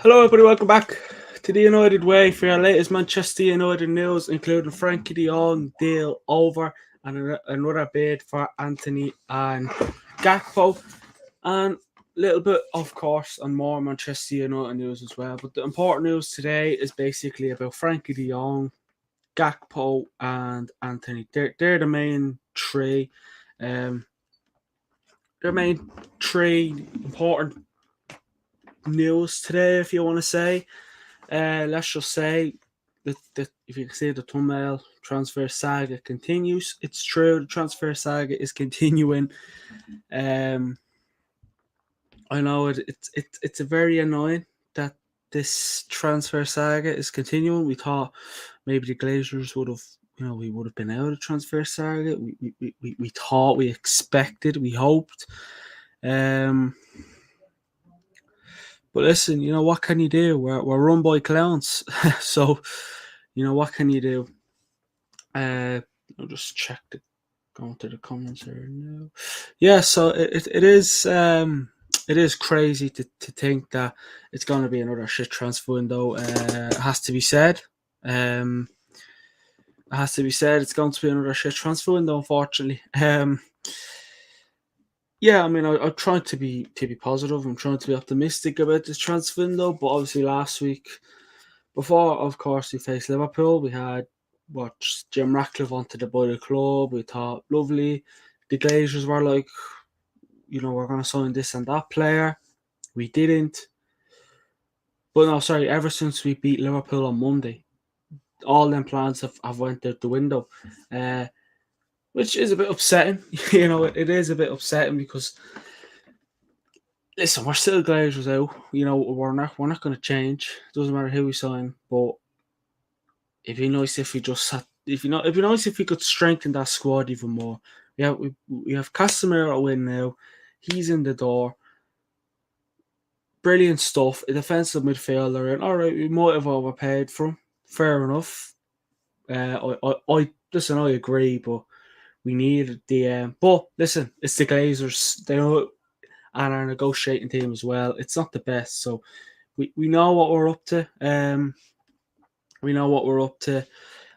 Hello, everybody. Welcome back to the United Way for your latest Manchester United news, including Frenkie de Jong deal over and another bid for Antony and Gakpo, and a little bit, of course, and more Manchester United news as well. But the important news today is basically about Frenkie de Jong, Gakpo, and Antony. They're the main three. Their main three important news today, if you want to say. Let's just say that if you can see the thumbnail, transfer saga continues. It's true, the transfer saga is continuing. I know it's a very annoying that this transfer saga is continuing. We thought maybe the Glazers would have, we would have been out of transfer saga. We thought, we expected, we hoped. But listen, what can you do? We're run by clowns, so what can you do? I'll just check going to the comments here now. Yeah, so it is crazy to think that it's going to be another shit transfer window. It has to be said. It has to be said. It's going to be another shit transfer window, unfortunately. Yeah, I mean, I'm trying to be positive. I'm trying to be optimistic about this transfer window. But obviously, last week, before, of course, we faced Liverpool, we had Jim Ratcliffe wanted to buy the club. We thought, lovely. The Glazers were like, we're going to sign this and that player. We didn't. But no, sorry, ever since we beat Liverpool on Monday, all them plans have went out the window. Which is a bit upsetting. It is a bit upsetting because, listen, we're still Glazers out. We're not going to change. It doesn't matter who we sign. But it'd be nice if we just had. It'd be nice if we could strengthen that squad even more. Yeah, we have Casemiro in now. He's in the door. Brilliant stuff. A defensive midfielder, and all right, we might have overpaid for him. Fair enough. I listen. I agree, but we needed the. But listen, it's the Glazers. They know, and our negotiating team as well. It's not the best, so we know what we're up to. We know what we're up to,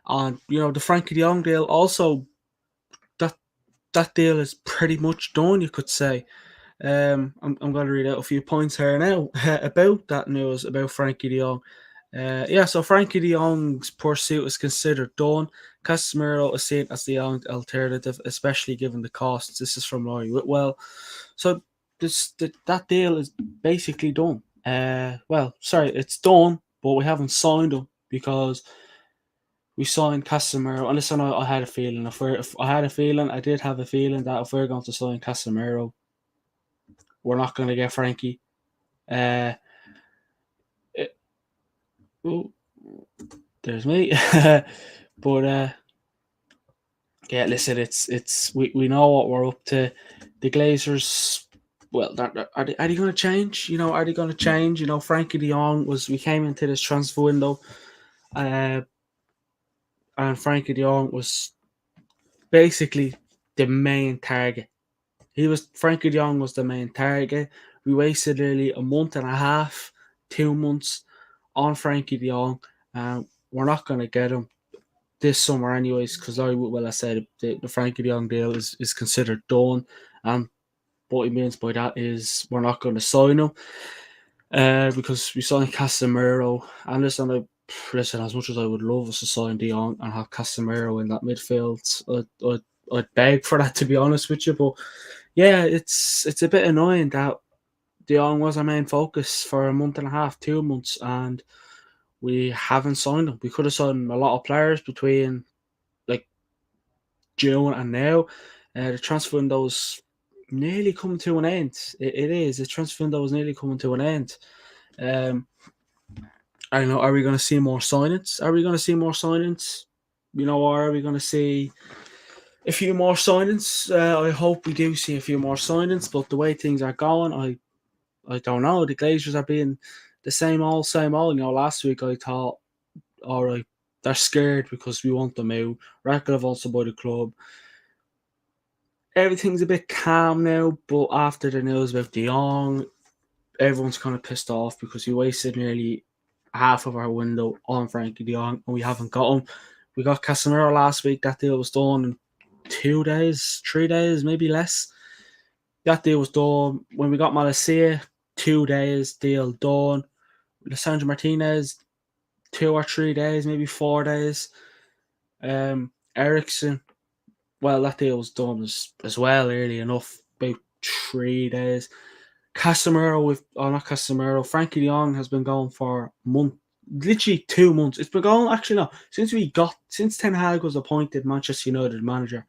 and the Frenkie de Jong deal also. That deal is pretty much done, you could say. I'm going to read out a few points here now about that news about Frenkie de Jong. So Frenkie de Jong's pursuit is considered done. Casemiro is seen as the alternative, especially given the costs. This is from Laurie Whitwell. So that deal is basically done. It's done, but we haven't signed him because we signed Casemiro. And listen, I had a feeling. I did have a feeling that if we're going to sign Casemiro, we're not going to get Frenkie. There's me. But yeah, listen, we know what we're up to. The Glazers, well, are they going to change? Are they going to change? Frenkie de Jong we came into this transfer window, and Frenkie de Jong was basically the main target. Frenkie de Jong was the main target. We wasted nearly a month and a half, 2 months on Frenkie de Jong. We're not going to get him this summer anyways, because I said the Frenkie de Jong deal is considered done. And what he means by that is we're not going to sign him because we signed Casemiro. And listen, as much as I would love us to sign de Jong and have Casemiro in that midfield, I'd beg for that, to be honest with you. But yeah, it's a bit annoying that de Jong was our main focus for a month and a half, 2 months, and we haven't signed him. We could have signed a lot of players between like June and now. The transfer window's nearly coming to an end. It is. The transfer window is nearly coming to an end. I don't know. Are we going to see more signings? Or are we going to see a few more signings? I hope we do see a few more signings. But the way things are going, I don't know. The Glazers are being the same old. Last week I thought, all right, they're scared because we want them out. Ratcliffe also by the club. Everything's a bit calm now, but after the news about de Jong, everyone's kind of pissed off because we wasted nearly half of our window on Frenkie de Jong and we haven't got him. We got Casemiro last week. That deal was done in 2 days, 3 days, maybe less. That deal was done. When we got Malacia, 2 days, deal done. Lisandro Martinez, 2 or 3 days, maybe 4 days. Ericsson, well, that deal was done as well early enough, about 3 days. Casemiro not Casemiro, Frenkie de Jong has been going for a month, literally 2 months. It's been going, actually, no, since Ten Hag was appointed Manchester United manager.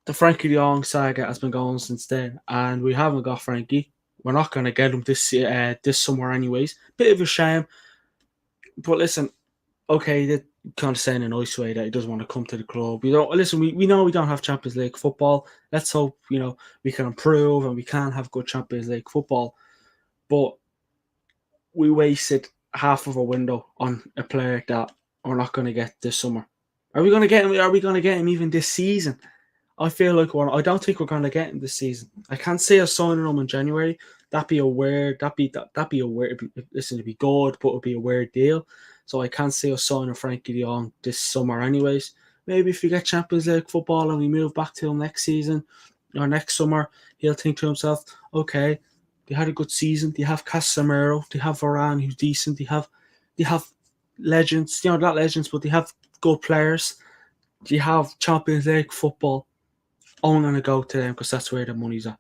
The Frenkie de Jong saga has been going since then, and we haven't got Frenkie. We're not going to get him this summer, anyways. Bit of a shame, but listen, okay, that kind of saying in a nice way that he doesn't want to come to the club. We know we don't have Champions League football. Let's hope we can improve and we can have good Champions League football. But we wasted half of a window on a player that we're not going to get this summer. Are we going to get him? Are we going to get him even this season? I feel like I don't think we're going to get him this season. I can't see us signing him in January. That'd be a weird. Listen, it'd be good, but it'd be a weird deal. So I can't see us signing Frenkie de Jong this summer, anyways. Maybe if we get Champions League football and we move back to him next season or next summer, he'll think to himself, "Okay, they had a good season. They have Casemiro. They have Varane, who's decent. They have legends. Not legends, but they have good players. They have Champions League football. I'm going to go to them because that's where the money's at."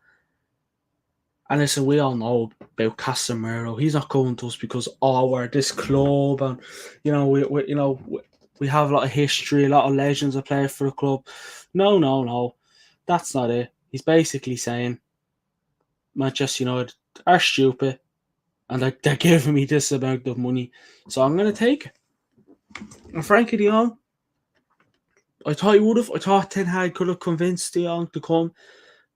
And listen, we all know about Casemiro. He's not going to us because we're this club, and we have a lot of history, a lot of legends that play for the club. No, that's not it. He's basically saying Manchester United are stupid, and they're giving me this amount of money, so I'm going to take it. And Frenkie de Jong, I thought he would have. I thought Ten Hag could have convinced de Jong to come.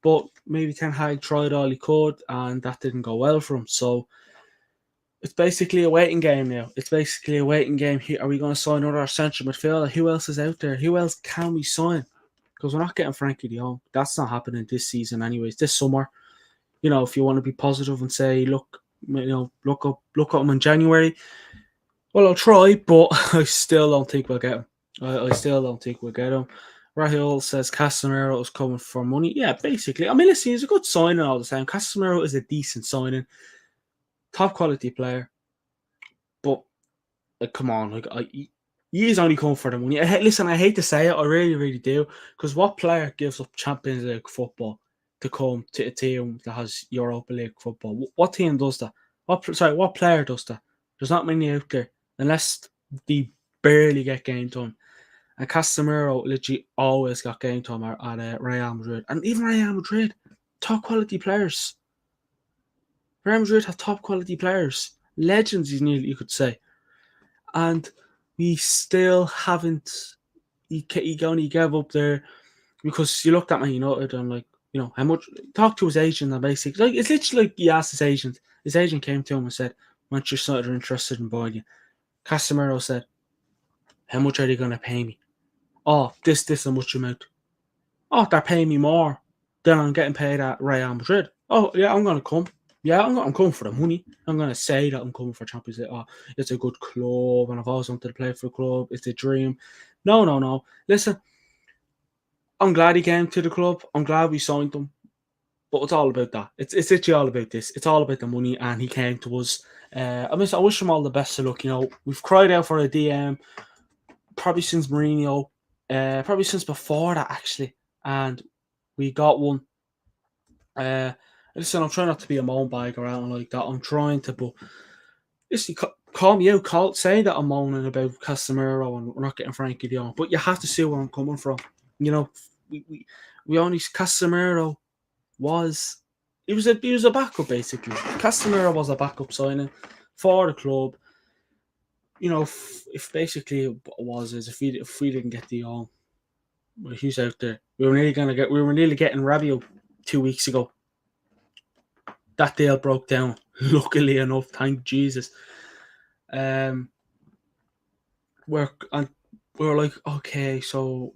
But maybe Ten Hag tried all he could, and that didn't go well for him. So it's basically a waiting game now. Are we going to sign another central midfielder? Who else is out there? Who else can we sign? Because we're not getting Frenkie de Jong. That's not happening this season, anyways. This summer, if you want to be positive and say, look up him in January. Well, I'll try, but I still don't think we'll get him. I still don't think we'll get him. Rahul says Casemiro is coming for money. Yeah, basically. I mean, listen, he's a good signing all the time. Casemiro is a decent signing. Top quality player. But, come on. He's only coming for the money. Listen, I hate to say it. I really, really do. Because what player gives up Champions League football to come to a team that has Europa League football? What team does that? What player does that? There's not many out there. Unless they barely get game time. And Casemiro literally always got game time at Real Madrid. And even Real Madrid, top quality players. Real Madrid have top quality players. Legends, you could say. And we still haven't. He only gave up there because you looked at Man United and how much. Talk to his agent and basically, it's literally like he asked his agent. His agent came to him and said, Manchester United are interested in buying you. Casemiro said, how much are they going to pay me? Oh, this and much amount. Oh, they're paying me more than I'm getting paid at Real Madrid. Oh, yeah, I'm going to come. Yeah, I'm coming for the money. I'm going to say that I'm coming for Champions League. Oh, it's a good club, and I've always wanted to play for a club. It's a dream. No. Listen, I'm glad he came to the club. I'm glad we signed him. But it's all about that. It's literally all about this. It's all about the money, and he came to us. I wish him all the best of luck. We've cried out for a DM probably since Mourinho. Probably since before that, actually. And we got one. Listen, I'm trying not to be a moan bag around like that. I'm trying to, but listen, call me out. Say that I'm moaning about Casemiro and we're not getting Frenkie de Jong. But you have to see where I'm coming from. We only Casemiro was he was a backup basically. Casemiro was a backup signing for the club. If basically what it was is if we didn't get de Jong, who's out there? We were nearly getting Rabiot 2 weeks ago. That deal broke down. Luckily enough, thank Jesus. We're like, okay, so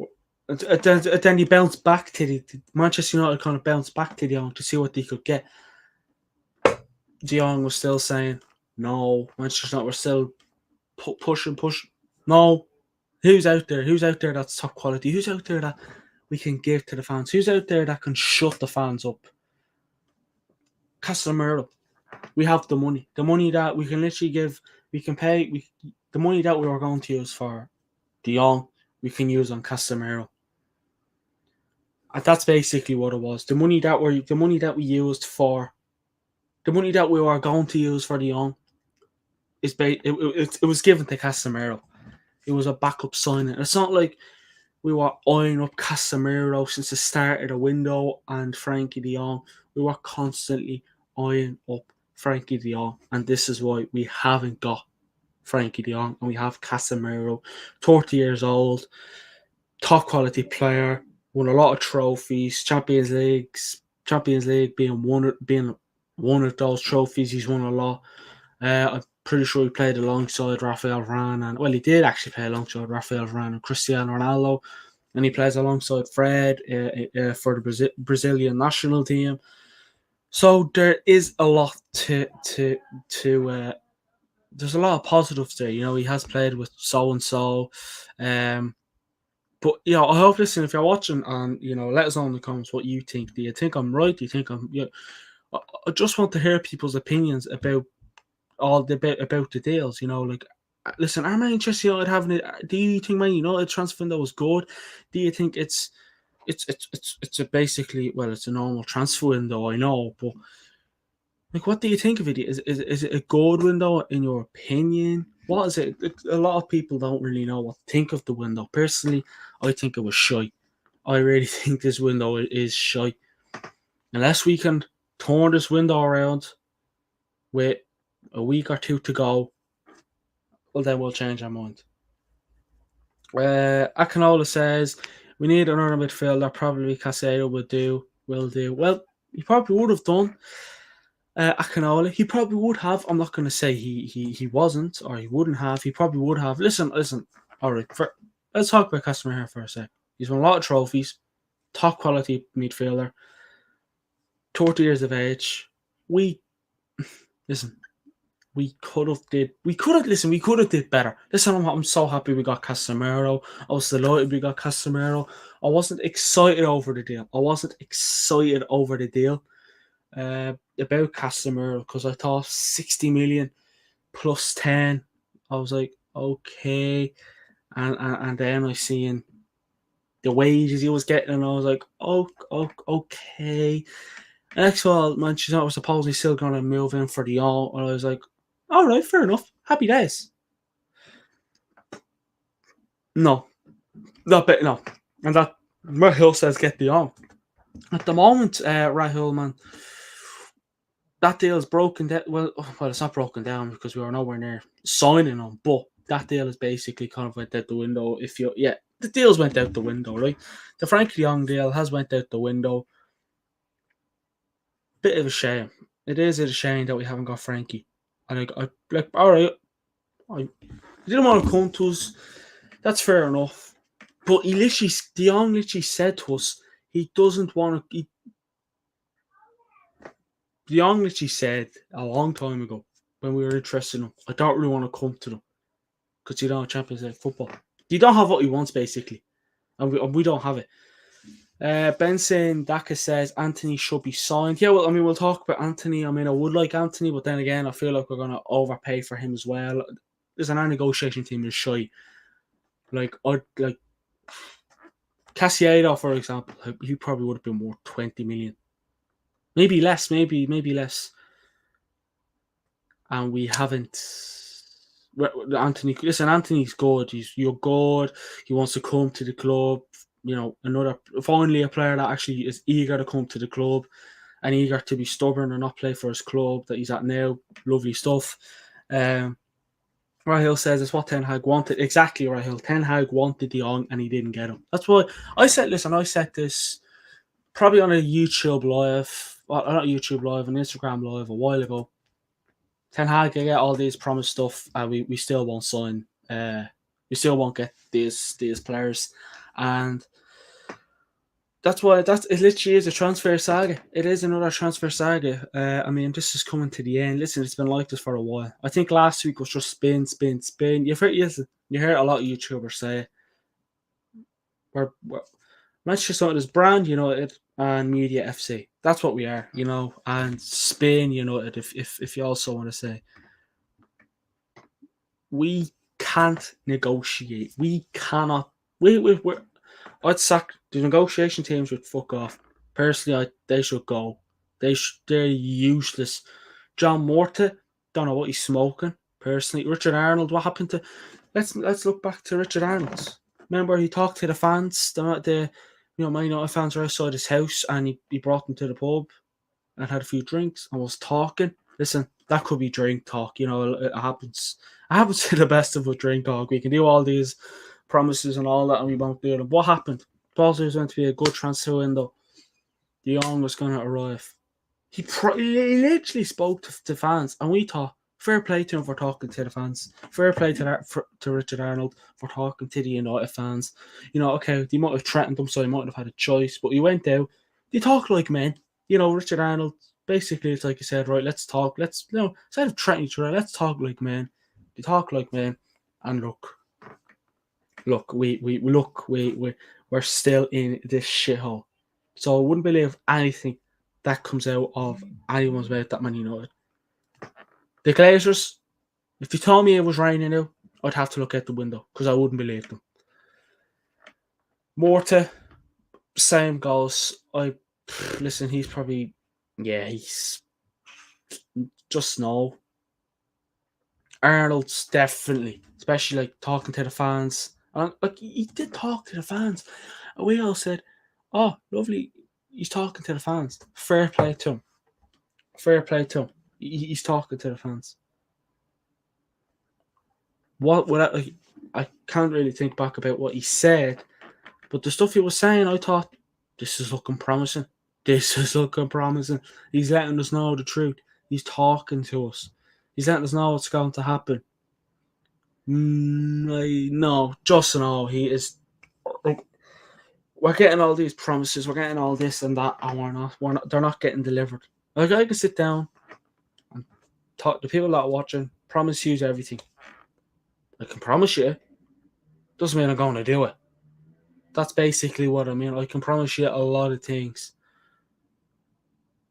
then he bounced back to the Manchester United kind of bounced back to the Jong to see what they could get. De Jong was still saying, no, Manchester United were still pushing. No, who's out there? Who's out there that's top quality? Who's out there that we can give to the fans? Who's out there that can shut the fans up? Casemiro. We have the money. The money that we can literally give, we can pay. The money that we were going to use for De Jong, we can use on Casemiro. And that's basically what it was. The money that we used for, the money that we were going to use for De Jong, it was given to Casemiro. It was a backup signing. It's not like we were eyeing up Casemiro since the start of the window and Frenkie de Jong. We were constantly eyeing up Frenkie de Jong, and this is why we haven't got Frenkie de Jong, and we have Casemiro, 30 years old, top quality player, won a lot of trophies, Champions League being one of those trophies. He's won a lot. I'm pretty sure he played alongside Rafael Varane, and well, he did actually play alongside Rafael Varane and Cristiano Ronaldo, and he plays alongside Fred for the Brazilian national team. So there is a lot to there's a lot of positives there. You know, he has played with so and so. But you know, I hope, listen, if you're watching, and you know, let us know in the comments what you think. Do you think I'm right? Do you think I'm? You know, I just want to hear people's opinions about all the about the deals. You know, like, listen, are Manchester United having it? Do you think Man United transfer window was good? Do you think it's a basically, well, it's a normal transfer window, I know, but like, what do you think of it? Is it a good window in your opinion? What is it? A lot of people don't really know what to think of the window. Personally, I think it was shy. I really think this window is shy. Unless we can turn this window around with a week or two to go, well, then we'll change our mind. Akinola says we need another midfielder. Probably Casado will do. Well, he probably would have done. Akinola, he probably would have. I'm not going to say he wasn't or he wouldn't have. He probably would have. Listen. All right, let's talk about Casemiro here for a sec. He's won a lot of trophies. Top quality midfielder. 30 years of age. We could have did better. Listen, I'm so happy we got Casemiro. I was delighted we got Casemiro. I wasn't excited over the deal. About Casemiro, because I thought 60 million plus 10. I was like, okay. And then I seen the wages he was getting, and I was like, oh okay. Next of all, Manchester United was supposedly still going to move in for the all, and I was like, all right, fair enough. Happy days. No. No. And that Rahul says get the on. At the moment, Rahul, man, that deal is broken down. Well, it's not broken down because we were nowhere near signing him, but that deal is basically kind of went out the window. The deals went out the window, right? The Frenkie de Jong deal has went out the window. Bit of a shame. It is a shame that we haven't got Frenkie. And all right, I didn't want to come to us. That's fair enough. But De Jong literally said to us he doesn't want to. De Jong literally said a long time ago when we were interested in him, I don't really want to come to them because you don't have Champions League football. You don't have what he wants, basically. And we don't have it. Benson Daka says Antony should be signed. Yeah, well, I mean, we'll talk about Antony. I mean, I would like Antony, but then again, I feel like we're going to overpay for him as well. There's our negotiation team is shy. Like Casiedo, for example, he probably would have been worth 20 million. Maybe less, maybe less. And we haven't. Antony, listen, Antony's good. You're good. He wants to come to the club. You know, finally a player that actually is eager to come to the club and eager to be stubborn and not play for his club that he's at now. Lovely stuff. Rahul says it's what Ten Hag wanted. Exactly, Rahul. Ten Hag wanted De Jong and he didn't get him. That's why I said this probably on a YouTube live, well, not YouTube live, an Instagram live a while ago. Ten Hag get all these promised stuff, and we still won't sign. We still won't get these players, and That's why it literally is a transfer saga. It is another transfer saga. I mean, this is coming to the end. Listen, it's been like this for a while. I think last week was just spin, spin, spin. You heard a lot of YouTubers say we're Manchester United is brand United and Media FC. That's what we are, and Spain United. If you also want to say, we can't negotiate. We cannot. We're I'd sack the negotiation teams would fuck off. Personally, they should go. They're useless. John Morta, don't know what he's smoking. Personally, Richard Arnold, what happened to? Let's look back to Richard Arnold. Remember, he talked to the fans. The Man United fans were outside his house, and he brought them to the pub and had a few drinks and was talking. Listen, that could be drink talk. It happens. It happens to the best of us drink talk. We can do all these promises and all that, and we won't do them. What happened? Thought it was going to be a good transfer window. De Jong was going to arrive. He literally spoke to fans, and we thought, fair play to him for talking to the fans. Fair play to Richard Arnold for talking to the United fans. Okay, they might have threatened them, so he might have had a choice, but he went out. They talk like men. Richard Arnold, basically, it's like he said, right, let's talk. Instead of threatening each other, let's talk like men. They talk like men, and look, we're still in this shithole. So I wouldn't believe anything that comes out of anyone's mouth that Man United. The Glazers, if they told me it was raining out, I'd have to look out the window because I wouldn't believe them. Morta, same goes. Listen, he's probably, he's just no. Arnold's definitely, especially like talking to the fans. And like he did talk to the fans. And we all said, "Oh, lovely, he's talking to the fans. Fair play to him. Fair play to him. He's talking to the fans." I can't really think back about what he said, but the stuff he was saying, I thought, this is looking promising. This is looking promising. He's letting us know the truth. He's talking to us. He's letting us know what's going to happen. No, just no. He is. We're getting all these promises. We're getting all this and that, and we're not. They're not getting delivered. Like I can sit down and talk. The people that are watching promise you everything. I can promise you. Doesn't mean I'm going to do it. That's basically what I mean. I can promise you a lot of things.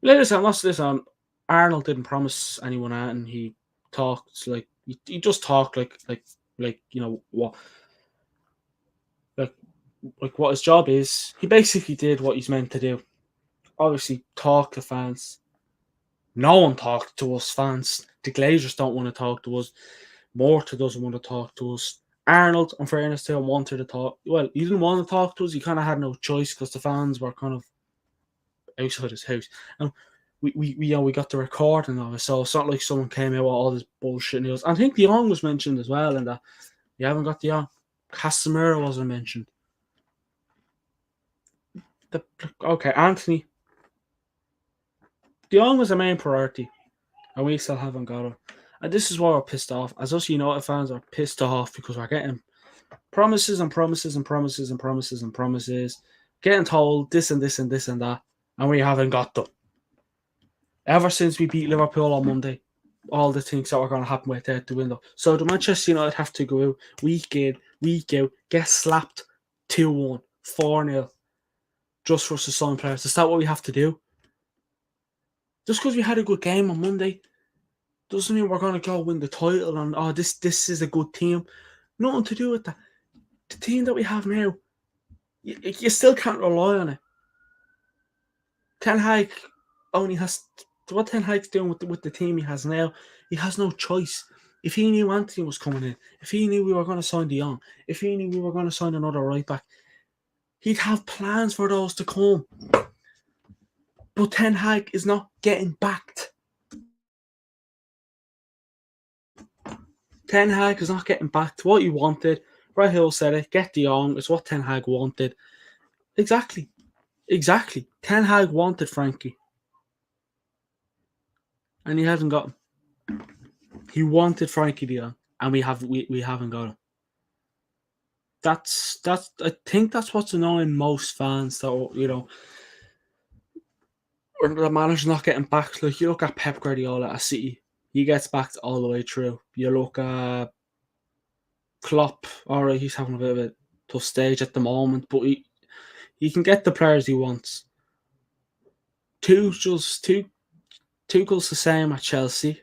Listen. Arnold didn't promise anyone that, and he talked like he just talked like what like what his job is. He basically did what he's meant to do. Obviously, talk to fans. No one talked to us fans. The Glazers don't want to talk to us. Morta doesn't want to talk to us. Arnold, in fairness to him, wanted to talk. Well, he didn't want to talk to us. He kind of had no choice because the fans were kind of outside his house. And we got the recording of it, so it's not like someone came out with all this bullshit news. I think De Jong was mentioned as well, and that you haven't got De Jong. Casemiro wasn't mentioned. Okay, Antony. De Jong was the main priority, and we still haven't got him. And this is why we're pissed off. As us United fans are pissed off because we're getting promises and promises and promises and promises and promises, getting told this and this and this and that, and we haven't got them. Ever since we beat Liverpool on Monday, all the things that were going to happen with out the window. So the Manchester United have to go out week in, week out, get slapped 2-1, 4-0, just for us to sign players. Is that what we have to do? Just because we had a good game on Monday doesn't mean we're going to go win the title and this is a good team. Nothing to do with that. The team that we have now, you still can't rely on it. Ten Hag only has what Ten Hag's doing with the team he has now. He has no choice. If he knew Antony was coming in, if he knew we were going to sign De Jong, if he knew we were going to sign another right back, he'd have plans for those to come. But Ten Hag is not getting backed. Ten Hag is not getting backed. What he wanted, Brett Hill said it, get De Jong, is what Ten Hag wanted. Exactly. Ten Hag wanted Frenkie. And he hasn't got him. He wanted Frenkie de Jong, and we haven't got him. That's I think that's what's annoying most fans, that when the manager's not getting backed. Like, you look at Pep Guardiola at City, he gets backed all the way through. You look at Klopp, all right, he's having a bit of a tough stage at the moment, but he can get the players he wants. Tuchel's the same at Chelsea.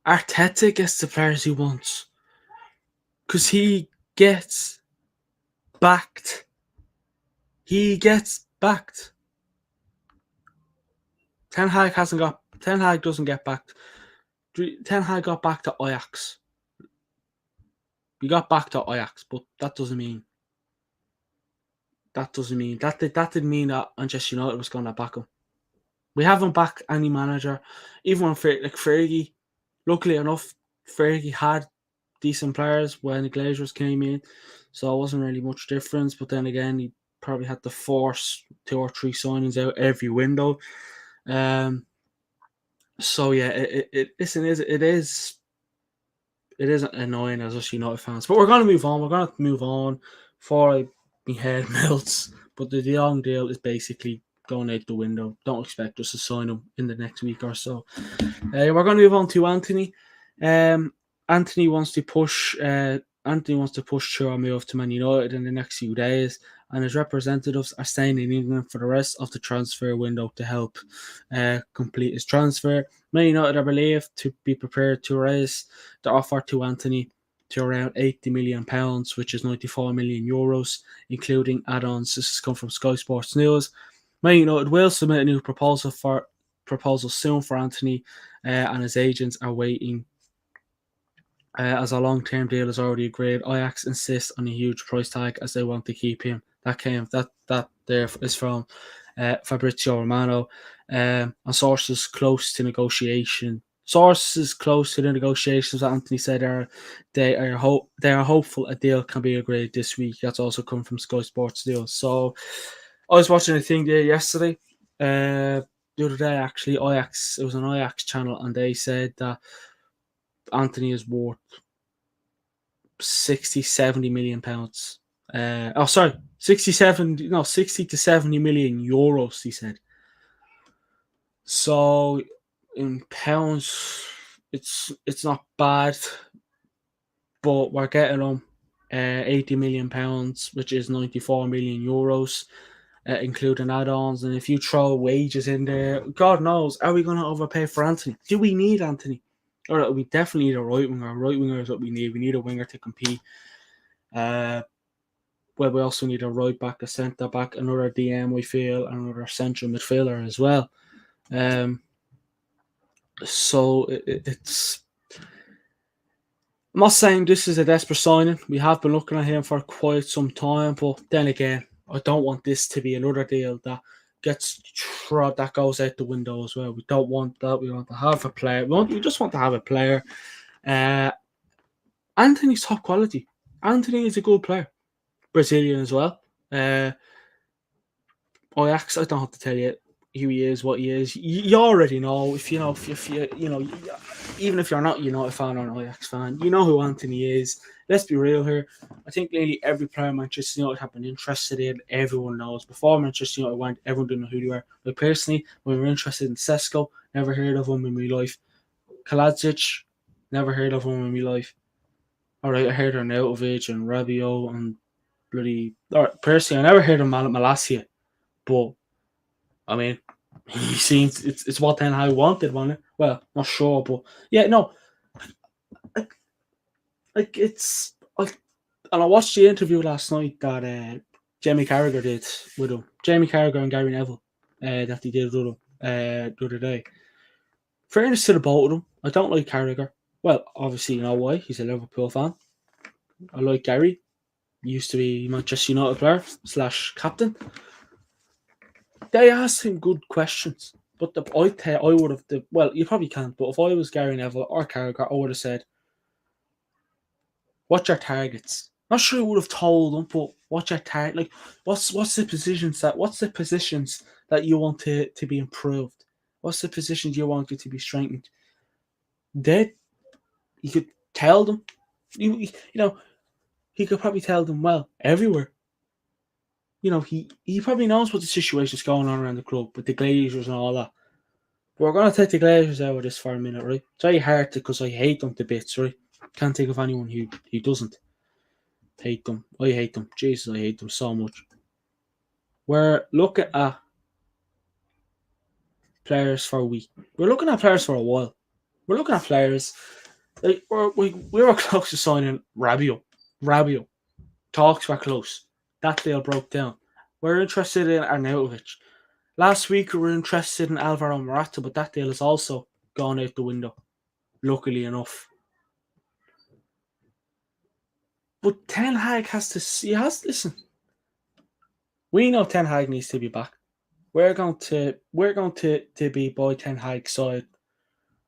Arteta gets the players he wants because he gets backed. He gets backed. Ten Hag doesn't get backed. Ten Hag got back to Ajax. He got back to Ajax, but that doesn't mean that didn't mean that Manchester United was going to back him. We haven't backed any manager, even when Fergie. Luckily enough, Fergie had decent players when the Glazers came in, so it wasn't really much difference. But then again, he probably had to force 2 or 3 signings out every window. So yeah, it is annoying as us United fans, but we're going to move on. We're going to move on before my head melts. But the De Jong deal is basically going out the window. Don't expect us to sign him in the next week or so. We're going to move on to Antony. Antony wants to push. Antony wants to push through a move to Man United in the next few days, and his representatives are staying in England for the rest of the transfer window to help complete his transfer. Man United are believed to be prepared to raise the offer to Antony to around £80 million, which is 94 million euros, including add-ons. This has come from Sky Sports News. Man United will submit a new proposal soon for Antony, and his agents are waiting. As a long-term deal is already agreed, Ajax insist on a huge price tag as they want to keep him. That there is from Fabrizio Romano, and sources close to the negotiations. Antony said they are hopeful a deal can be agreed this week. That's also come from Sky Sports News. So I was watching a thing there yesterday. The other day, actually, Ajax. It was an Ajax channel, and they said that Antony is worth 60-70 million pounds. 60 to 70 million euros, he said. So in pounds, it's not bad, but we're getting him 80 million pounds, which is 94 million euros, including add-ons. And if you throw wages in there, God knows, are we going to overpay for Antony? Do we need Antony? Or we definitely need a right winger. A right winger is what we need. We need a winger to compete. We also need a right back, a centre back, another DM, we feel, and another central midfielder as well. So it's. I'm not saying this is a desperate signing. We have been looking at him for quite some time, but then again, I don't want this to be another deal that goes out the window as well. We don't want that. We want to have a player. We just want to have a player. Antony's top quality. Antony is a good player. Brazilian as well. Ajax, I don't have to tell you who he is, what he is. You already know. If you even if you're not a United fan or an Ajax fan, you know who Antony is. Let's be real here. I think nearly every player Manchester United have been interested in, everyone knows. Before Manchester United went, everyone didn't know who they were. But personally, when we were interested in Sesko, never heard of him in my life. Kaladzic, never heard of him in my life. Alright, I heard of Arnautovic and Rabiot and personally, I never heard of Malacia, but I mean, he seems it's what Ten Hag wanted, wasn't it? Well, not sure, but yeah, no, it's and I watched the interview last night that Jamie Carragher did with him. Jamie Carragher and Gary Neville that he did with him the other day. Fairness to the both of them, I don't like Carragher. Well, obviously, you know why? He's a Liverpool fan. I like Gary. He used to be Manchester United player / captain. They asked him good questions, but I would have. Well, you probably can't, but if I was Gary Neville or Carragher, I would have said, "What's your targets?" Not sure I would have told them, but what's your target? Like, what's the positions that you want to be improved? What's the positions you want it to be strengthened? Then you could tell them. You know, he could probably tell them, well, everywhere. You know, he probably knows what the situation is going on around the club with the Glazers and all that. But we're going to take the Glazers out of this for a minute, right? It's very hard because I hate them to bits, right? Can't think of anyone who doesn't hate them. I hate them. Jesus, I hate them so much. We're looking at players for a week. We're looking at players for a while. We're looking at players. Like we were close to signing Rabiot. Talks were close. That deal broke down. We're interested in Arnautovic. Last week we were interested in Alvaro Morata, but that deal has also gone out the window. Luckily enough. But Ten Hag listen. We know Ten Hag needs to be back. We're going to be by Ten Hag's side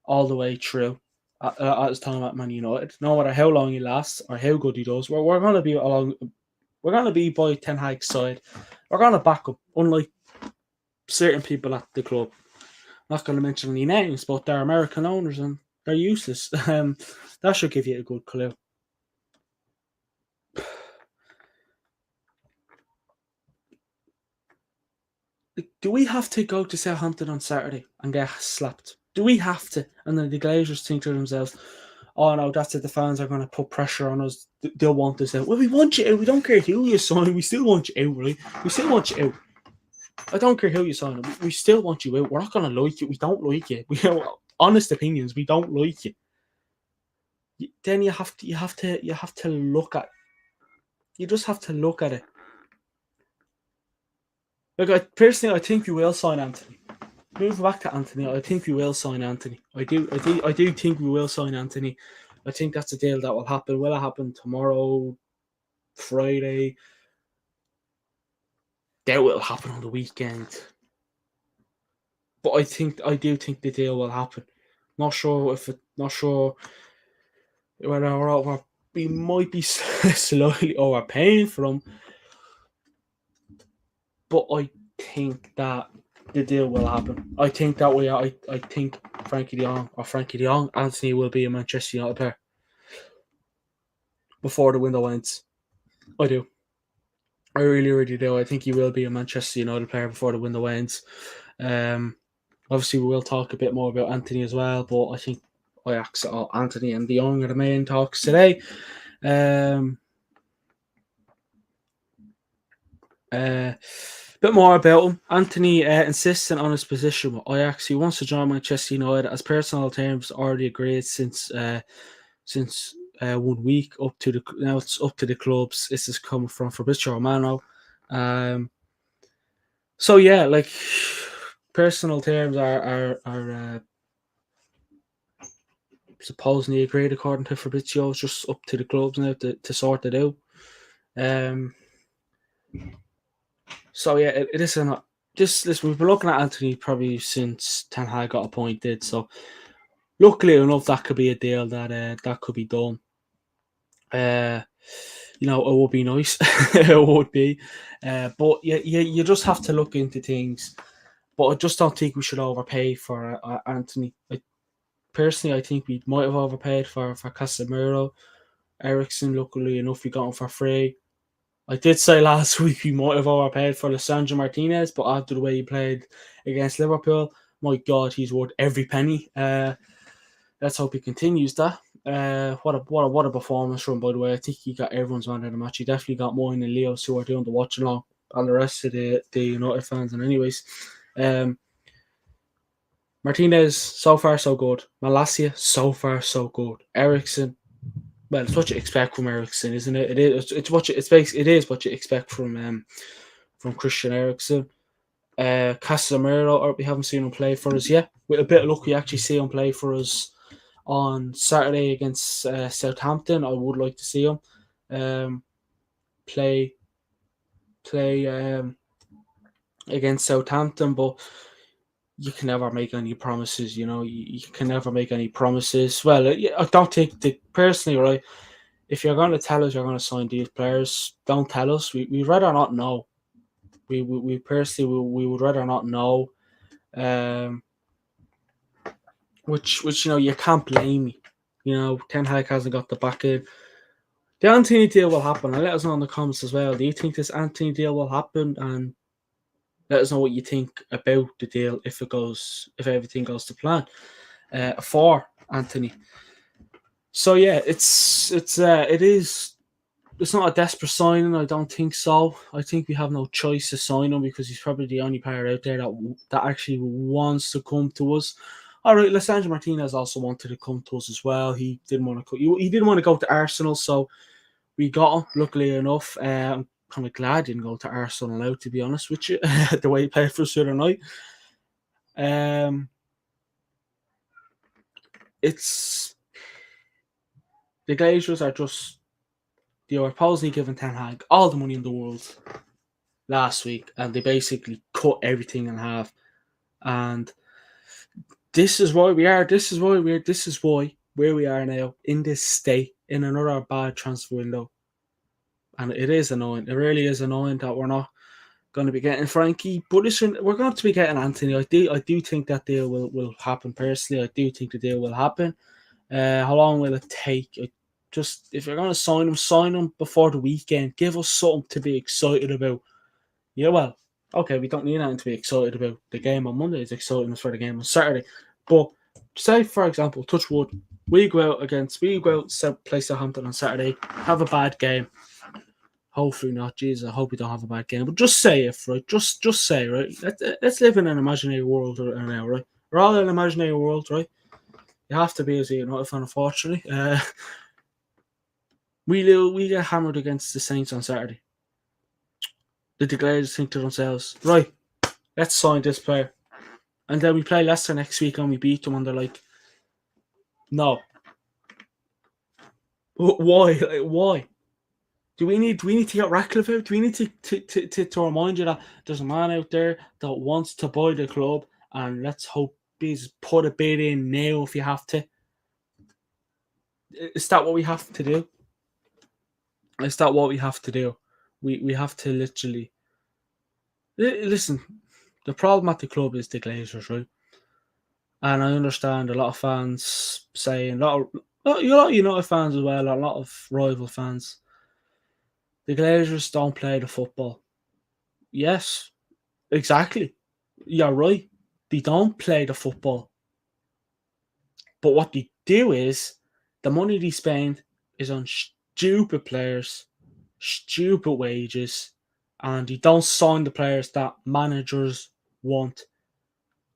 all the way through. At his time at Man United, no matter how long he lasts or how good he does, we're going to be along. We're going to be by Ten Hag's side. We're going to back up, unlike certain people at the club. Not going to mention any names, but they're American owners and they're useless. That should give you a good clue. Do we have to go to Southampton on Saturday and get slapped? Do we have to? And then the Glazers think to themselves, oh no, that's it, the fans are going to put pressure on us. They'll want us out. Well, we want you out. We don't care who you sign. We still want you out, right? We still want you out. I don't care who you sign. We still want you out. We're not going to like you. We don't like you. We have honest opinions. We don't like you. Then you have to look at. You just have to look at it. Look, I think we will sign Antony. Move back to Antony. I think we will sign Antony. I do think we will sign Antony. I think that's a deal that will happen. Will it happen tomorrow, Friday? Doubt it'll happen on the weekend. But I do think the deal will happen. Not sure whether we might be slightly overpaying for him. But I think that the deal will happen. I think that way. I think Frenkie de Jong, Antony will be a Manchester United player before the window ends. I do. I really, really do. I think he will be a Manchester United player before the window ends. Obviously, we will talk a bit more about Antony as well, but I think Ajax, Antony and de Jong are the main talks today. Bit more about him. Antony insisting on his position with Ajax. He wants to join Manchester United as personal terms already agreed since 1 week now it's up to the clubs. This is coming from Fabrizio Romano. So yeah, like personal terms are supposedly agreed according to Fabrizio. It's just up to the clubs now to sort it out. So yeah, it is not just listen. We've been looking at Antony probably since Ten Hag got appointed. So luckily enough, that could be a deal that could be done. It would be nice. It would be, but you just have to look into things. But I just don't think we should overpay for Antony. Personally, I think we might have overpaid for Casemiro. Eriksen, luckily enough, we got him for free. I did say last week we might have overpaid for Lisandro Martinez, but after the way he played against Liverpool, my God, he's worth every penny. Let's hope he continues that. What a performance from, by the way. I think he got everyone's man of the match. He definitely got mine and Leo's who are doing the watch along, and the rest of the United fans. And anyways, Martinez, so far so good. Malacia, so far so good. Eriksen, well, it's what you expect from Eriksen, isn't it? It is what you expect from Christian Eriksen. Casemiro, we haven't seen him play for us yet. With a bit of luck, we actually see him play for us on Saturday against Southampton. I would like to see him play against Southampton, but you can never make any promises. You can never make any promises. Well, I don't think personally, right? If you're going to tell us you're going to sign these players, don't tell us. We'd rather not know. We personally would rather not know. Which you can't blame me. Ten Hag hasn't got the back in. the Antony deal will happen, and let us know in the comments as well. Do you think this Antony deal will happen? And let us know what you think about the deal if everything goes to plan for Antony. So yeah, it's not a desperate signing. I don't think so. I think we have no choice to sign him because he's probably the only player out there that actually wants to come to us. All right, Lisandro Martinez also wanted to come to us as well. He didn't want to. He didn't want to go to Arsenal, so we got him. Luckily enough, I'm kind of glad he didn't go to Arsenal now. To be honest with you, the way he played for us the other night. It's the Glazers are just. They were supposedly giving Ten Hag all the money in the world last week, and they basically cut everything in half. And this is why we are. This is why where we are now in this state in another bad transfer window. And it is annoying. It really is annoying that we're not going to be getting Frenkie. But listen, we're going to be getting Antony. I do think that deal will happen. Personally, I do think the deal will happen. How long will it take? If you're going to sign him before the weekend. Give us something to be excited about. Yeah, well, okay, we don't need anything to be excited about. The game on Monday is exciting for the game on Saturday. But say, for example, touch wood, we go out, play Southampton on Saturday, have a bad game. Hopefully not. Jesus, I hope we don't have a bad game. But just say it, right? Just say, right? Let's live in an imaginary world right now, right? We're all in an imaginary world, right? You have to be as a United fan, unfortunately. We get hammered against the Saints on Saturday. The Glazers think to themselves, right, let's sign this player. And then we play Leicester next week and we beat them and they're like, no. Why? Why? Do we need to get Ratcliffe out? Do we need to remind you that there's a man out there that wants to buy the club and let's hope he's put a bid in now if you have to? Is that what we have to do? Is that what we have to do? We have to literally... Listen, the problem at the club is the Glazers, right? And I understand a lot of fans saying, a lot of United fans as well, a lot of rival fans, the Glazers don't play the football. Yes, exactly. You're right. They don't play the football. But what they do is, the money they spend is on stupid players, stupid wages, and they don't sign the players that managers want.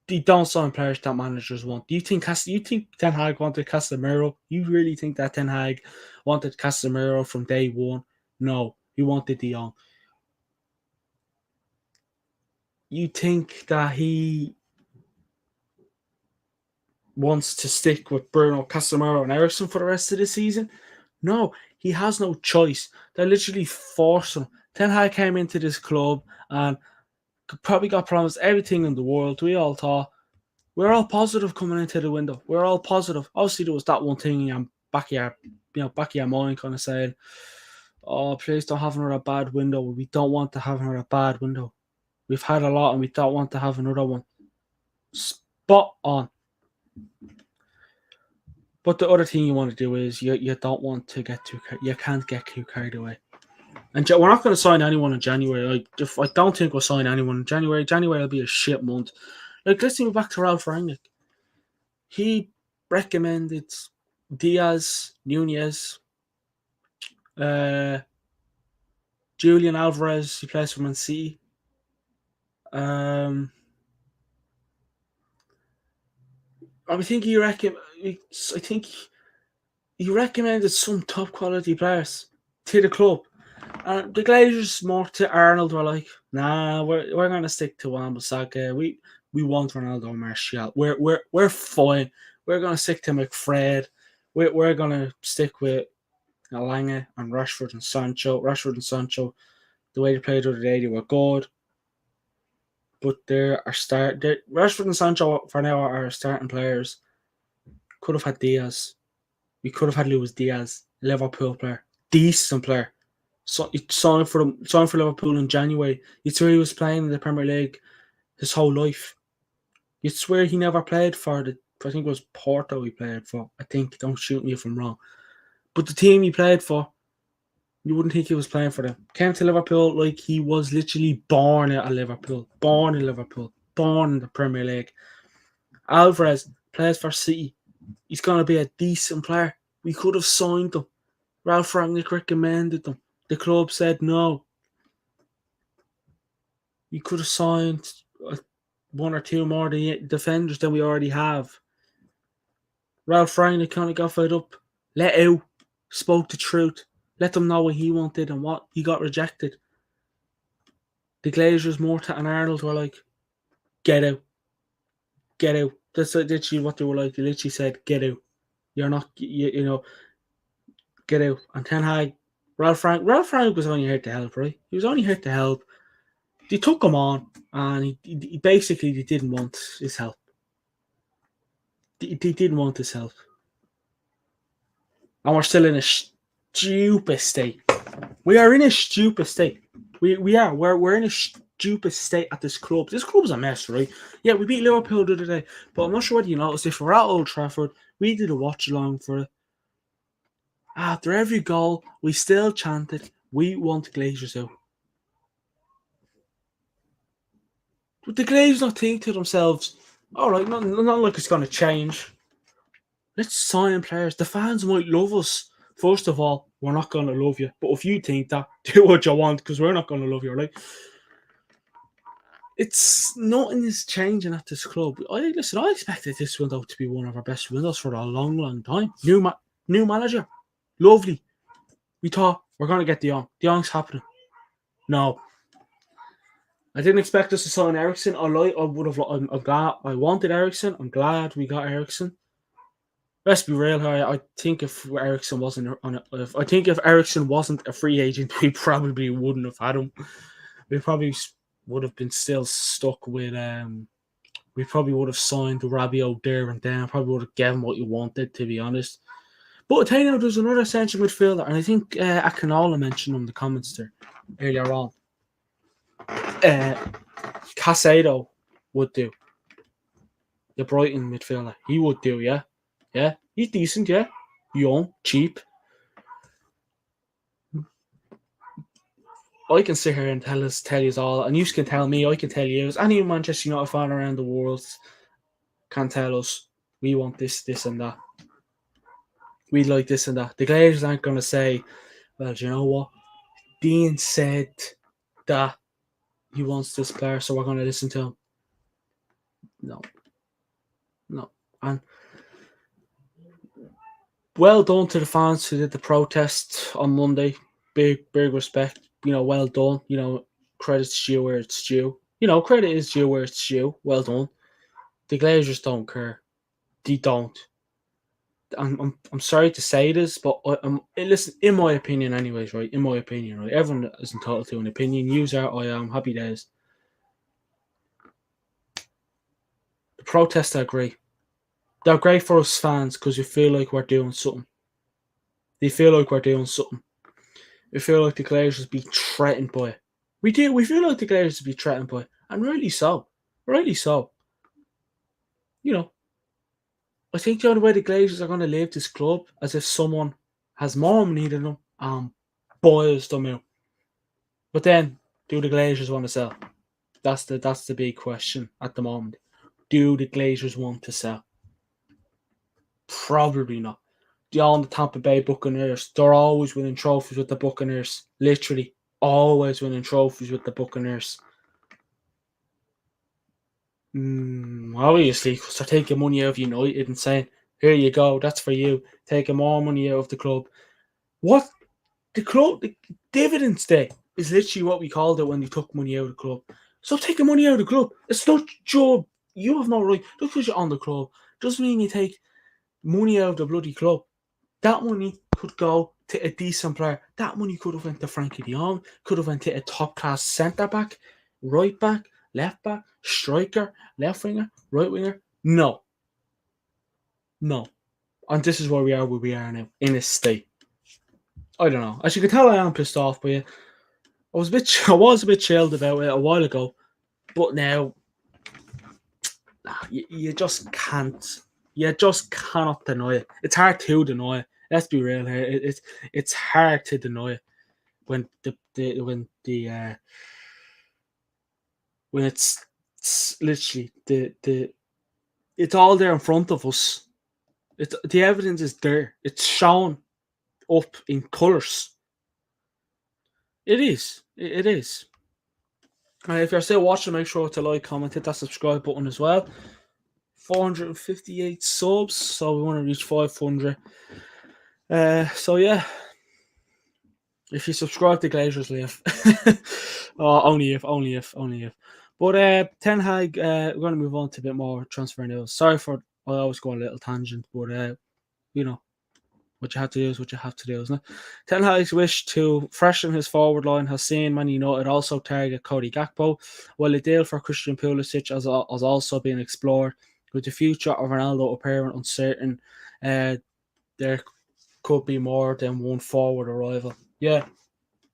They don't sign players that managers want. Do you think Ten Hag wanted Casemiro? You really think that Ten Hag wanted Casemiro from day one? No, he wanted De Jong. You think that he wants to stick with Bruno, Casemiro, and Eriksen for the rest of the season? No, he has no choice. They're literally forcing him. Ten Hag came into this club and probably got promised everything in the world. We all thought, we're all positive coming into the window. We're all positive. Obviously, there was that one thing in back of your mind, kind of saying, "Oh, please don't have another bad window. We don't want to have another bad window. We've had a lot, and we don't want to have another one." Spot on. But the other thing you want to do is you don't want to get you can't get too carried away. And we're not going to sign anyone in January. I don't think we'll sign anyone in January. January will be a shit month. Like, let's go back to Ralph Rangnick. He recommended Diaz, Nunez, Julian Alvarez. He plays for Man City. I think he recommended some top quality players to the club. And the Glazers more to Arnold were like, nah, we're gonna stick to Wan-Bissaka. We want Ronaldo and Martial. We're fine. We're gonna stick to McFred. We're gonna stick with Lange and Rashford and Sancho. The way they played the other day, they were good. But Rashford and Sancho for now are our starting players. Could have had Diaz. We could have had Luis Diaz, Liverpool player, decent player. So he signed for Liverpool in January. You'd swear he was playing in the Premier League his whole life. You'd swear he never played for I think it was Porto he played for. I think, don't shoot me if I'm wrong. But the team he played for, You wouldn't think he was playing for them. Came to Liverpool like he was literally born at Liverpool. Born in Liverpool. Born in the Premier League. Alvarez plays for City. He's going to be a decent player. We could have signed him. Ralph Rangnick recommended them. The club said no. We could have signed one or two more defenders than we already have. Ralph Rangnick kind of got fed up. Let out. Spoke the truth. Let them know what he wanted and what he got rejected. The Glazers, Morta and Arnold were like, get out. Get out. That's literally what they were like. They literally said, get out. You're not, you know, get out. And Ten Hag, Ralph Frank was only here to help, right? He was only here to help. They took him on, and he basically they didn't want his help. They didn't want his help. And we're still in a stupid state. We are in a stupid state. We are. We're in a stupid state at this club. This club's a mess, right? Yeah, we beat Liverpool the other day, but I'm not sure whether you noticed. If we're at Old Trafford, we did a watch along for it. After every goal, we still chanted, "We want Glazers out." But the Glazers not think to themselves, "All right, not like it's going to change. Let's sign players. The fans might love us. First of all, we're not going to love you. But if you think that, do what you want because we're not going to love you, right?" It's nothing is changing at this club. I expected this window to be one of our best windows for a long, long time. New manager, lovely. We thought we're going to get De Jong. De Jong's happening. No, I didn't expect us to sign Eriksen. I'm glad I wanted Eriksen. I'm glad we got Eriksen. Let's be real here. I think if Eriksen wasn't a free agent, we probably wouldn't have had him. We probably would have been still stuck with. We probably would have signed Rabiot there and then. Probably would have given what you wanted, to be honest. But I tell you now, there's another central midfielder, and I think Akinola mentioned him in the comments there earlier on. Casado would do. The Brighton midfielder. He would do, yeah. Yeah. He's decent, yeah. Young, cheap. I can sit here and tell you all, and you can tell me, I can tell you, as any Manchester United fan around the world can tell us, we want this, and that. We like this and that. The Glazers aren't going to say, well, do you know what? Dean said that he wants this player, so we're going to listen to him. No. And well done to the fans who did the protest on Monday. Big respect. Well done. Credit's due where it's due. Credit is due where it's due. Well done. The Glazers don't care. They don't. I'm sorry to say this, but listen, in my opinion anyways, right? In my opinion, right? Everyone is entitled to an opinion. Use our I am happy days. The protests are great. They're great for us fans because we feel like we're doing something. They feel like we're doing something. We feel like the Glazers be threatened by it. We do. We feel like the Glazers be threatened by it. And rightly so. Rightly so. I think the only way the Glazers are going to leave this club as if someone has more money than them and buys them out. But then, do the Glazers want to sell? That's the big question at the moment. Do the Glazers want to sell? Probably not. They own the Tampa Bay Buccaneers. They're always winning trophies with the Buccaneers. Literally, always winning trophies with the Buccaneers. Obviously, because they're taking money out of United and saying, here you go, that's for you. Taking more money out of the club. What? The club, the dividends day is literally what we called it when they took money out of the club. Stop taking money out of the club. It's not your job. You have no right. Just because you're on the club doesn't mean you take money out of the bloody club. That money could go to a decent player. That money could have went to Frenkie de Jong, could have went to a top-class centre-back, right-back, left-back, striker, left winger, right winger. No. And this is where we are now, in this state. I don't know. As you can tell, I am pissed off by it. I was a bit chilled about it a while ago, but now you just can't. You just cannot deny it. It's hard to deny it. Let's be real here. It's hard to deny it. when it's literally the it's all there in front of us. The evidence is there. It's shown up in colours. It is. It is. And if you're still watching, make sure to like, comment, hit that subscribe button as well. 458 subs, so we want to reach 500. So yeah, if you subscribe to Glazers Leaf, only if. But Ten Hag, we're going to move on to a bit more transfer news. Sorry for I always go on a little tangent, but you know what you have to do is what you have to do, isn't it? Ten Hag's wish to freshen his forward line has seen Man United also target Cody Gakpo, while a deal for Christian Pulisic has also been explored. With the future of Ronaldo apparent uncertain, there could be more than one forward arrival. Yeah,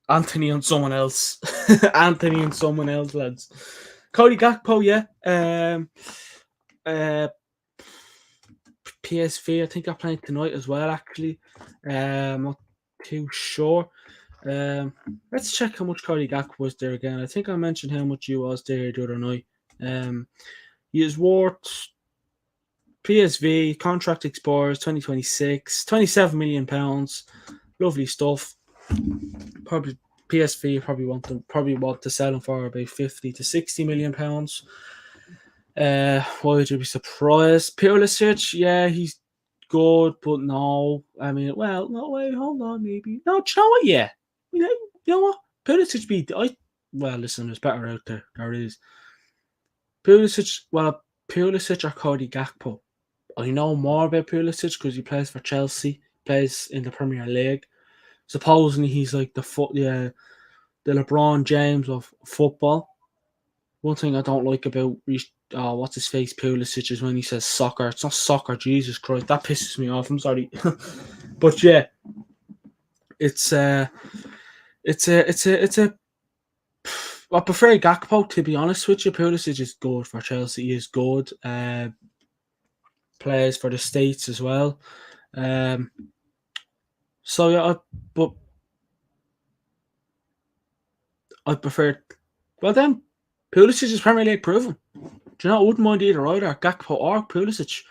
Antony and someone else. Antony and someone else, lads. Cody Gakpo, yeah. PSV, I think they're playing tonight as well, actually. Not too sure. Let's check how much Cody Gakpo was there again. I think I mentioned how much he was there the other night. He is worth PSV, contract expires 2026, £27 million. Lovely stuff. Probably PSV probably want to sell him for about 50 to 60 million pounds. Why would you be surprised? Pulisic, yeah, he's good, but no. I mean, well, no, wait, hold on, maybe. No, do you know what? Yeah. You know what? Pulisic well, listen, there's better out there. There is. Pulisic or Cody Gakpo. I know more about Pulisic because he plays for Chelsea, plays in the Premier League. Supposedly he's like the LeBron James of football. One thing I don't like about what's his face Pulisic is when he says soccer. It's not soccer, Jesus Christ. That pisses me off. I'm sorry, but yeah, it's a. I prefer Gakpo, to be honest with you. Pulisic is good for Chelsea. He is good. Plays for the States as well. So yeah, but I prefer. Well then, Pulisic is Premier League proven. Do you know? I wouldn't mind either Gakpo or Pulisic.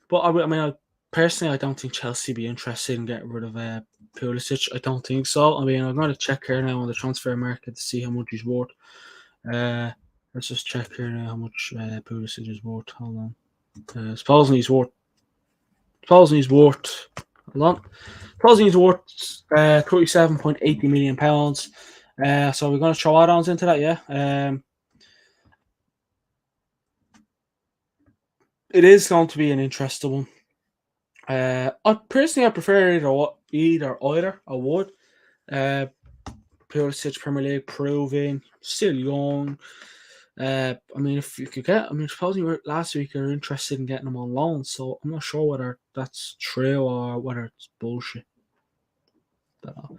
But I personally, I don't think Chelsea be interested in getting rid of Pulisic. I don't think so. I mean, I'm going to check here now on the transfer market to see how much he's worth. Let's just check here now how much Pulisic is worth. Hold on. Supposedly he's worth. Hold on. Supposedly he's worth £37.80 million. So we're going to throw add-ons into that, yeah. It is going to be an interesting one. I prefer either. I would. Pulisic, Premier League proving, still young. I mean, if you could get, supposing last week you were interested in getting him on loan, so I'm not sure whether that's true or whether it's bullshit. Don't know.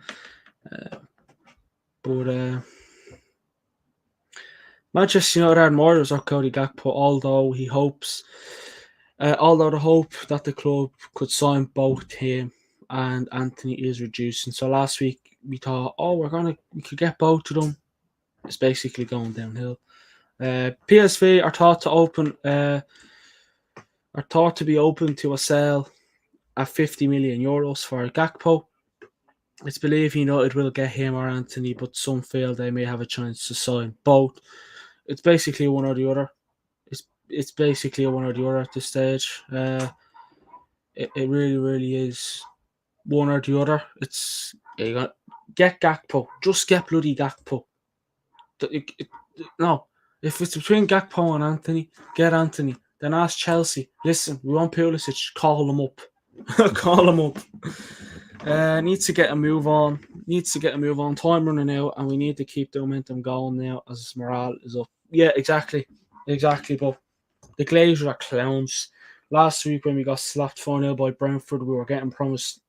But Manchester United had more of Cody Gakpo, although the hope that the club could sign both him and Antony is reducing. So last week we thought, we could get both of them. It's basically going downhill. PSV are thought to be open to a sale at €50 million for Gakpo. It's believed United will get him or Antony, but some feel they may have a chance to sign both. It's basically one or the other. It's basically one or the other at this stage. It really, really is one or the other. It's get Gakpo. Just get bloody Gakpo. No, if it's between Gakpo and Antony, get Antony. Then ask Chelsea. Listen, we want Pulisic. Call them up. Call them up. Needs to get a move on. Time running out, and we need to keep the momentum going now as morale is up. Yeah, exactly. But the Glazers are clowns. Last week when we got slapped 4-0 by Brentford, we were getting promised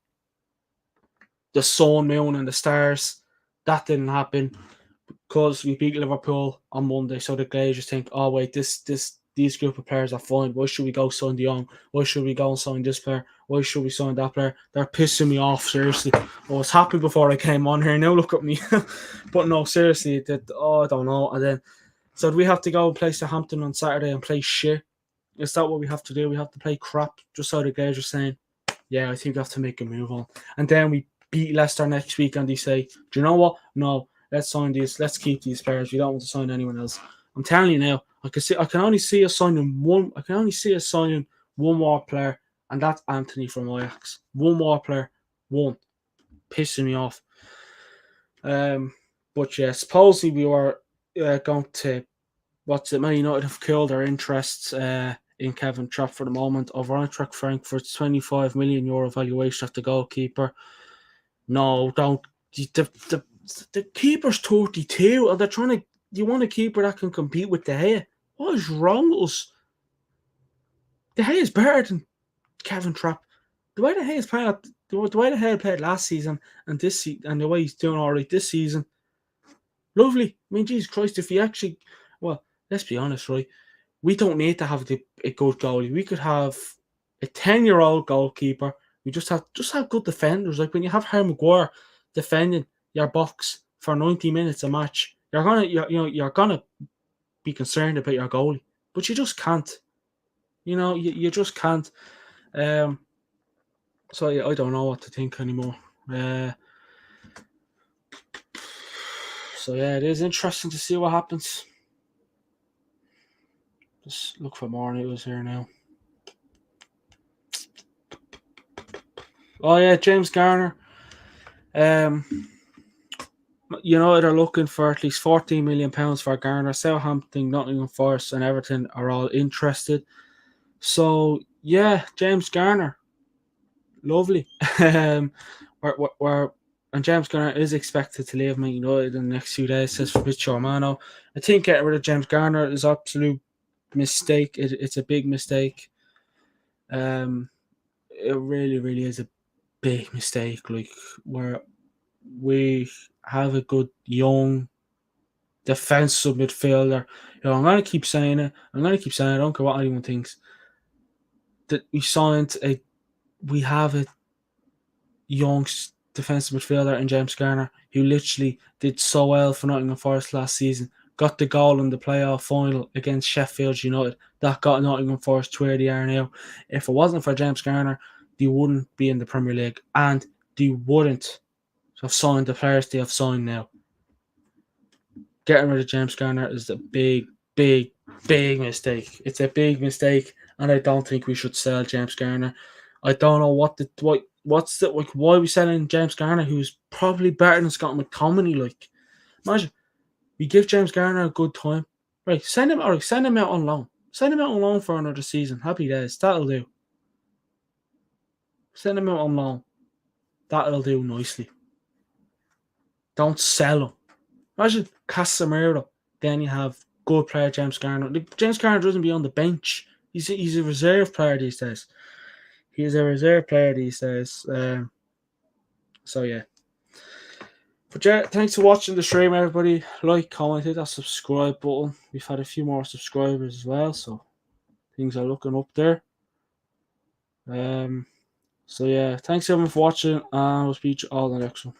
the sun, moon, and the stars. That didn't happen because we beat Liverpool on Monday. So the Glazers think, oh wait, these these group of players are fine. Why should we go sign De Jong? Why should we go and sign this player? Why should we sign that player? They're pissing me off, seriously. I was happy before I came on here. Now look at me. But no, seriously, I don't know. And then, so we have to go and play Southampton on Saturday and play shit. Is that what we have to do? We have to play crap just so the guys are saying, yeah, I think we have to make a move on. And then we beat Leicester next week and they say, do you know what? No, let's sign these. Let's keep these players. We don't want to sign anyone else. I'm telling you now, I can only see us signing one. I can only see us signing one more player, and that's Antony from Ajax. One more player, one, pissing me off. But yeah, supposedly we were going to. Man United have killed their interests in Kevin Trapp for the moment. Over Eintracht Frankfurt's €25 million valuation of the goalkeeper. No, don't. The keeper's 32, and they're trying to. You want a keeper that can compete with De Gea? What is wrong with us? De Gea is better than Kevin Trapp. The way De Gea is playing, the way De Gea played last season and this season, and the way he's doing all right this season, lovely. I mean, Jesus Christ, if he actually, well, let's be honest, right? We don't need to have a good goalie. We could have a 10-year-old goalkeeper. We just have good defenders. Like when you have Harry Maguire defending your box for 90 minutes a match, you're gonna be concerned about your goalie, but you just can't. You just can't. So yeah, I don't know what to think anymore. So yeah, it is interesting to see what happens. Just look for more news here now. Oh yeah, James Garner. United are looking for at least £14 million for Garner. Southampton, Nottingham Forest, and Everton are all interested. So yeah, James Garner, lovely. And James Garner is expected to leave Man United in the next few days, says Fabrizio Romano. I think getting rid of James Garner is an absolute mistake. It's a big mistake. It really, really is a big mistake. Like where we have a good young defensive midfielder. I'm gonna keep saying it. I don't care what anyone thinks. That we have a young defensive midfielder in James Garner who literally did so well for Nottingham Forest last season. Got the goal in the playoff final against Sheffield United. That got Nottingham Forest to where they are now. If it wasn't for James Garner, they wouldn't be in the Premier League, and they wouldn't have signed the players they have signed now. Getting rid of James Garner is a big, big, big mistake. It's a big mistake, and I don't think we should sell James Garner. I don't know why are we selling James Garner, who's probably better than Scott McTominay. Like, imagine we give James Garner a good time. Right, send him out on loan. Send him out on loan for another season. Happy days. That'll do. Send him out on loan. That'll do nicely. Don't sell him. Imagine Casemiro. Then you have good player James Garner. James Garner doesn't be on the bench. He's a reserve player these days. So yeah. But yeah, thanks for watching the stream, everybody. Like, comment, hit that subscribe button. We've had a few more subscribers as well, so things are looking up there. So yeah, thanks everyone for watching, and we'll speak to you all in the next one.